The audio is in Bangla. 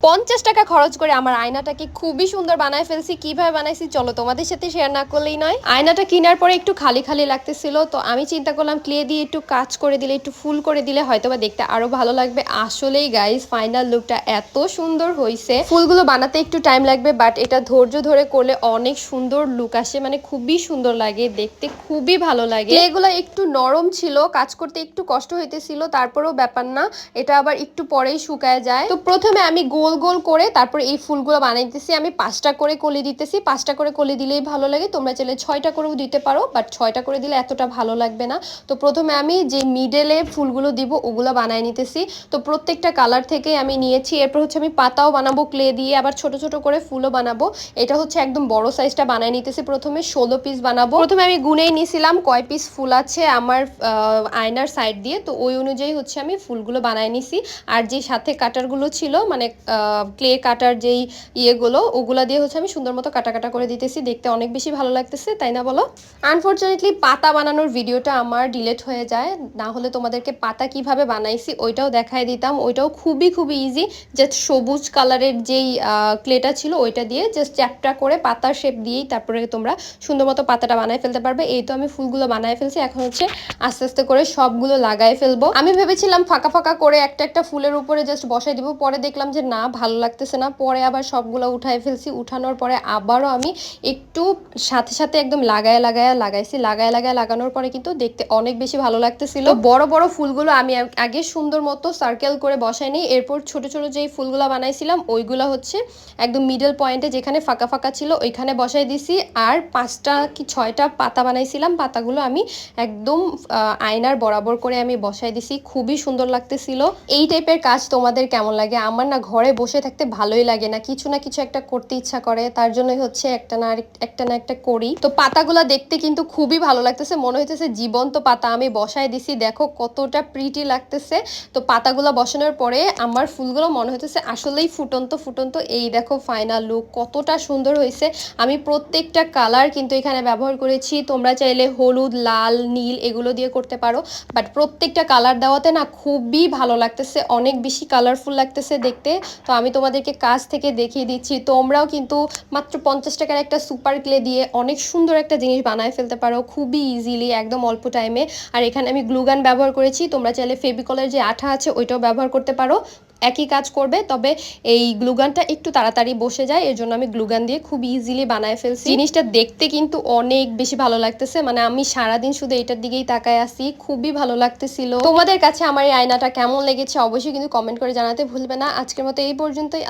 50 টাকা খরচ করে আমার আয়নাটাকে খুবই সুন্দর বানায় ফেলছি। কিভাবে বানাইছি চলো তোমাদের সাথে শেয়ার না করলেই নয়। আয়নাটা কেনার পরে একটু খালি খালি লাগতেছিল, তো আমি চিন্তা করলাম ক্লে দিয়ে একটু কাজ করে দিলে, একটু ফুল করে দিলে হয়তোবা দেখতে আরো ভালো লাগবে। আসলেই গাইস ফাইনাল লুকটা এত সুন্দর হয়েছে। ফুলগুলো বানাতে একটু টাইম লাগবে, বাট এটা ধৈর্য ধরে করলে অনেক সুন্দর লুক আসে, মানে খুবই সুন্দর লাগে দেখতে, খুবই ভালো লাগে। এগুলো একটু নরম ছিল, কাজ করতে একটু কষ্ট হইতেছিল, তারপরেও ব্যাপার না, এটা আবার একটু পরেই শুকায় যায়। তো প্রথমে আমি গোল গোল করে তারপর এই ফুলগুলো বানাইতেছি। আমি 5টা করে কলি দিতেছি, 5টা করে কলি দিলেই ভালো লাগে। তোমরা চাইলে 6টা করেও দিতে পারো, বাট 6টা করে দিলে এতটা ভালো লাগবে না। তো প্রথমে আমি যে মিডলে ফুলগুলো দিব ওগুলো বানাই নিতেছি। তো প্রত্যেকটা কালার থেকে আমি নিয়েছি। এরপর হচ্ছে আমি পাতাও বানাবো ক্লে দিয়ে, আবার ছোট ছোট করে ফুলও বানাবো। এটা হচ্ছে একদম বড় সাইজটা বানাই নিতেছি। প্রথমে 16 পিস বানাবো। প্রথমে আমি গুনেই নিয়েছিলাম কয় পিস ফুল আছে আমার আয়নার সাইড দিয়ে, তো ওই অনুযায়ী হচ্ছে আমি ফুলগুলো বানাই নিছি। আর যে সাথে কাটারগুলো ছিল, মানে ক্লে কাটার যেই ইয়েগুলো, ওগুলা দিয়ে হচ্ছে আমি সুন্দর মতো কাটা কাটা করে দিতেছি। দেখতে অনেক বেশি ভালো লাগতেছে, তাই না বলো? আনফরচুনেটলি পাতা বানানোর ভিডিওটা আমার ডিলেট হয়ে যায়, না হলে তোমাদেরকে পাতা কিভাবে বানাইছি ওইটাও দেখাই দিতাম। ওইটাও খুবই খুবই ইজি। জাস্ট সবুজ কালারের যেই ক্লেটা ছিল ওইটা দিয়ে জাস্ট চ্যাপটা করে পাতার শেপ দিয়েই তারপরে তোমরা সুন্দর মতো পাতাটা বানায় ফেলতে পারবে। এই তো আমি ফুলগুলো বানায় ফেলছি, এখন হচ্ছে আস্তে আস্তে করে সবগুলো লাগাই ফেলবো। আমি ভেবেছিলাম ফাঁকা ফাঁকা করে একটা একটা ফুলের উপরে জাস্ট বসাই দিব, পরে দেখলাম যে না, ভালো লাগতেছে না। পরে আবার সবগুলো উঠাই ফেলছি। উঠানোর পরে আবারও আমি একটু সাথে সাথে একদম লাগাইছি। লাগানোর পরে কিন্তু দেখতে অনেক বেশি ভালো লাগতেছিল। বড় বড় ফুলগুলো আমি আগে সুন্দর মতো সার্কেল করে বসাই নিই। এরপর ছোট ছোট যেই ফুলগুলো বানাইছিলাম ওইগুলো হচ্ছে একদম মিডল পয়েন্টে যেখানে ফাঁকা ফাঁকা ছিল ওইখানে বসাই দিছি। আর 5টা কি 6টা পাতা বানাইছিলাম, পাতাগুলো আমি একদম আয়নার বরাবর করে আমি বসাই দিছি। খুবই সুন্দর লাগতেছিল। এই টাইপের কাজ তোমাদের কেমন লাগে? আমার না ঘরে বসে থাকতে ভালোই লাগে না, কিছু না কিছু একটা করতে ইচ্ছা করে, তার জন্যই হচ্ছে একটা না একটা করি। তো পাতাগুলো দেখতে কিন্তু খুবই ভালো লাগতেছে, মনে হইতেছে জীবন্ত পাতা আমি বসাই দিছি। দেখো কতটা প্রিটি লাগতেছে। তো পাতাগুলো বসানোর পরে আমার ফুলগুলো মনে হইতেছে আসলেই ফুটন্ত ফুটন্ত। এই দেখো ফাইনাল লুক কতটা সুন্দর হয়েছে। আমি প্রত্যেকটা কালার কিন্তু এখানে ব্যবহার করেছি। তোমরা চাইলে হলুদ, লাল, নীল এগুলো দিয়ে করতে পারো, বাট প্রত্যেকটা কালার দেওয়াতে না খুবই ভালো লাগতেছে, অনেক বেশি কালারফুল লাগতেছে দেখতে। তো আমি তোমাদেরকে কাছ থেকে দেখিয়ে দিচ্ছি। তোমরাও কিন্তু মাত্র 50 টাকার একটা সুপার ক্লে দিয়ে অনেক সুন্দর একটা জিনিস বানায় ফেলতে পারো খুবই ইজিলি, একদম অল্প টাইমে। আর এখানে আমি গ্লুগান ব্যবহার করেছি, তোমরা চাইলে ফেভিকলের যে আঠা আছে ওইটাও ব্যবহার করতে পারো, একই কাজ করবে। তবে এই গ্লুগানটা একটু তাড়াতাড়ি বসে যায়, এর জন্য আমি গ্লুগান দিয়ে খুব ইজিলি বানায় ফেলছি। জিনিসটা দেখতে কিন্তু অনেক বেশি ভালো লাগতেছে, মানে আমি সারাদিন শুধু এটার দিকেই তাকায় আসি, খুবই ভালো লাগতেছিল। তোমাদের কাছে আমার এই আয়নাটা কেমন লেগেছে অবশ্যই কিন্তু কমেন্ট করে জানাতে ভুলবে না। আজকের মতো এই পর্যন্তই।